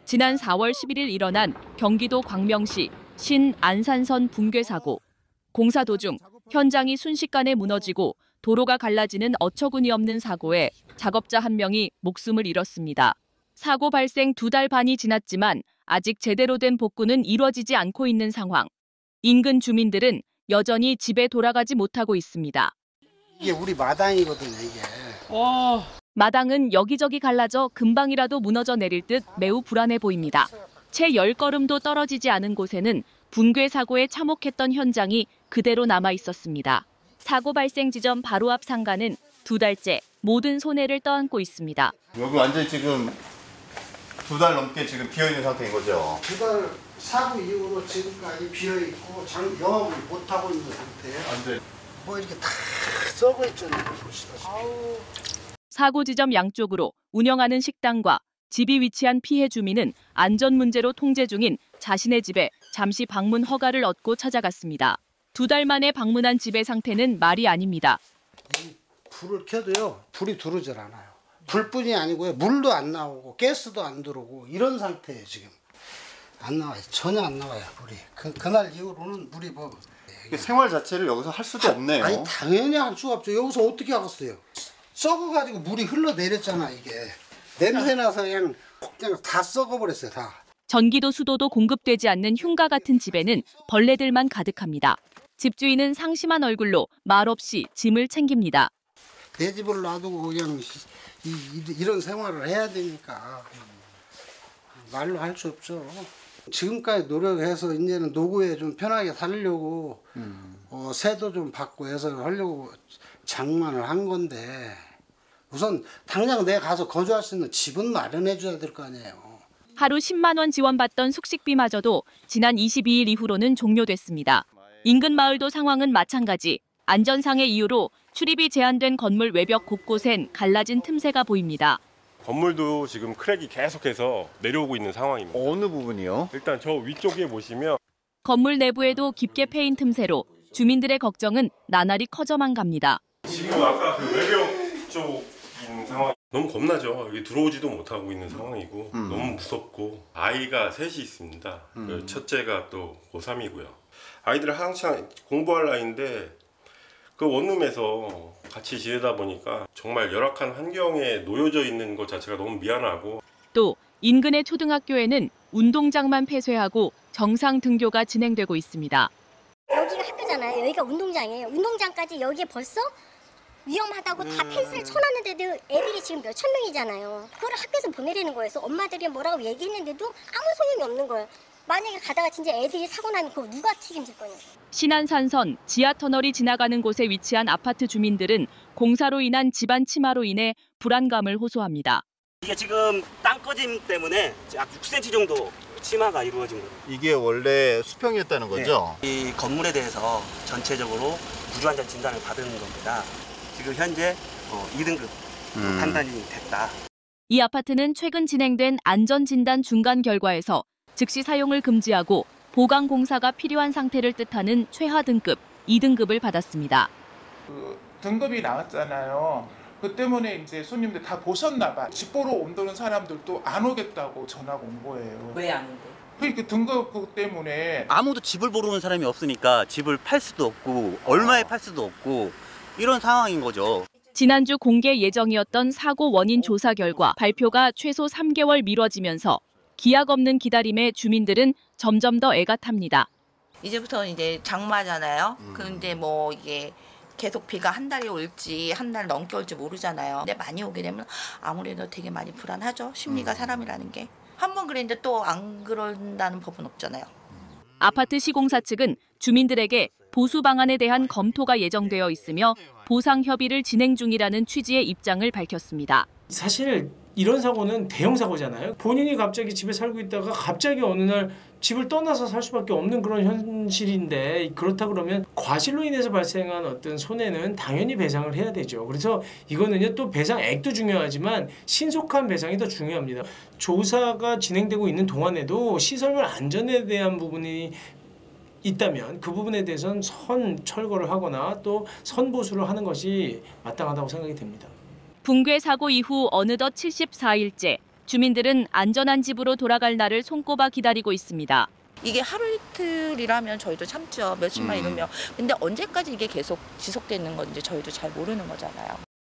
지난 4월 11일 일어난 경기도 광명시 신안산선 붕괴 사고. 공사 도중 현장이 순식간에 무너지고 도로가 갈라지는 어처구니 없는 사고에 작업자 한 명이 목숨을 잃었습니다. 사고 발생 2달 반이 지났지만 아직 제대로 된 복구는 이루어지지 않고 있는 상황. 인근 주민들은 여전히 집에 돌아가지 못하고 있습니다. 이게 우리 마당이거든요, 이게. 마당은 여기저기 갈라져 금방이라도 무너져 내릴 듯 매우 불안해 보입니다. 채 10걸음도 떨어지지 않은 곳에는 붕괴 사고에 참혹했던 현장이 그대로 남아 있었습니다. 사고 발생 지점 바로 앞 상가는 2달째 모든 손해를 떠안고 있습니다. 여기 완전히 지금 2달 넘게 지금 비어있는 상태인 거죠? 2달 사고 이후로 지금까지 비어있고 영업을 못하고 있는 상태예요. 완전. 뭐 이렇게 다 썩어 있잖아요, 보시다시피. 사고 지점 양쪽으로 운영하는 식당과 집이 위치한 피해 주민은 안전 문제로 통제 중인 자신의 집에 잠시 방문 허가를 얻고 찾아갔습니다. 2달 만에 방문한 집의 상태는 말이 아닙니다. 이 불을 켜도요, 불이 들어오질 않아요. 불뿐이 아니고요, 물도 안 나오고 가스도 안 들어오고 이런 상태예요, 지금. 안 나와요. 전혀 안 나와요, 물이. 그날 이후로는 물이 뭐. 생활 자체를 여기서 할 수도 없네요. 아니, 당연히 할 수가 없죠. 여기서 어떻게 하겠어요? 썩어가지고 물이 흘러내렸잖아, 이게. 냄새나서 그냥 다 썩어버렸어요, 다. 전기도 수도도 공급되지 않는 흉가 같은 집에는 벌레들만 가득합니다. 집주인은 상심한 얼굴로 말없이 짐을 챙깁니다. 내 집을 놔두고 그냥 이런 생활을 해야 되니까 말로 할 수 없죠. 지금까지 노력해서 이제는 노후에 좀 편하게 살려고 세도 좀 받고 해서 하려고 장만을 한 건데 우선 당장 내가 가서 거주할 수 있는 집은 마련해 줘야 될 거 아니에요. 하루 10만 원 지원받던 숙식비마저도 지난 22일 이후로는 종료됐습니다. 인근 마을도 상황은 마찬가지. 안전상의 이유로 출입이 제한된 건물 외벽 곳곳엔 갈라진 틈새가 보입니다. 건물도 지금 크랙이 계속해서 내려오고 있는 상황입니다. 어느 부분이요? 일단 저 위쪽에 보시면 건물 내부에도 깊게 패인 틈새로 주민들의 걱정은 나날이 커져만 갑니다. 지금 아까 그 외벽 쪽인 상황 너무 겁나죠. 여기 들어오지도 못하고 있는 상황이고 너무 무섭고 아이가 셋이 있습니다. 그 첫째가 또 고3이고요. 아이들 한창 공부할 나이인데 그 원룸에서 같이 지내다 보니까 정말 열악한 환경에 놓여져 있는 것 자체가 너무 미안하고 또 인근의 초등학교에는 운동장만 폐쇄하고 정상 등교가 진행되고 있습니다. 여기가 학교잖아요. 여기가 운동장이에요. 운동장까지 여기에 벌써 위험하다고 다 펜스를 쳐놨는데도 애들이 지금 몇천 명이잖아요. 그걸 학교에서 보내라는 거예요. 그래서 엄마들이 뭐라고 얘기했는데도 아무 소용이 없는 거예요. 만약에 가다가 진짜 애들이 사고 나면 그거 누가 책임질 거냐고. 신안산선 지하터널이 지나가는 곳에 위치한 아파트 주민들은 공사로 인한 집안 침하로 인해 불안감을 호소합니다. 이게 지금 땅 꺼짐 때문에 약 6cm 정도 침하가 이루어진 거예요. 이게 원래 수평이었다는 거죠? 네. 이 건물에 대해서 전체적으로 구조안전 진단을 받은 겁니다. 지금 현재 2등급 판단이 됐다. 이 아파트는 최근 진행된 안전진단 중간 결과에서 즉시 사용을 금지하고 보강 공사가 필요한 상태를 뜻하는 최하 등급 2등급을 받았습니다. 등급이 나왔잖아요. 그 때문에 이제 손님들 다 보셨나 봐. 집 보러 온다는 사람들도 안 오겠다고 전화가 온 거예요. 왜 안 온대? 그러니까 등급 때문에 아무도 집을 보러 오는 사람이 없으니까 집을 팔 수도 없고 얼마에 팔 수도 없고 이런 상황인 거죠. 지난주 공개 예정이었던 사고 원인 조사 결과 발표가 최소 3개월 미뤄지면서 기약 없는 기다림에 주민들은 점점 더 애가 탑니다. 이제부터 이제 장마잖아요. 그런데 뭐 이게 계속 비가 한 달이 올지 한 달 넘게 올지 모르잖아요. 근데 많이 오게 되면 아무래도 되게 많이 불안하죠. 심리가 사람이라는 게. 한 번 그랬는데 또 안 그런다는 법은 없잖아요. 아파트 시공사 측은 주민들에게 보수 방안에 대한 검토가 예정되어 있으며 보상 협의를 진행 중이라는 취지의 입장을 밝혔습니다. 사실 이런 사고는 대형 사고잖아요. 본인이 갑자기 집에 살고 있다가 갑자기 어느 날 집을 떠나서 살 수밖에 없는 그런 현실인데 그렇다 그러면 과실로 인해서 발생한 어떤 손해는 당연히 배상을 해야 되죠. 그래서 이거는요 또 배상액도 중요하지만 신속한 배상이 더 중요합니다. 조사가 진행되고 있는 동안에도 시설물 안전에 대한 부분이 있다면 그 부분에 대해서는 선 철거를 하거나 또 선보수를 하는 것이 마땅하다고 생각이 됩니다. 붕괴 사고 이후 어느덧 74일째 주민들은 안전한 집으로 돌아갈 날을 손꼽아 기다리고 있습니다. 이게 하루 이틀이라면 저희도 참죠. 며칠만 이러면. 근데 언제까지 이게 계속 지속되는 건지 저희도 잘 모르는 거잖아요.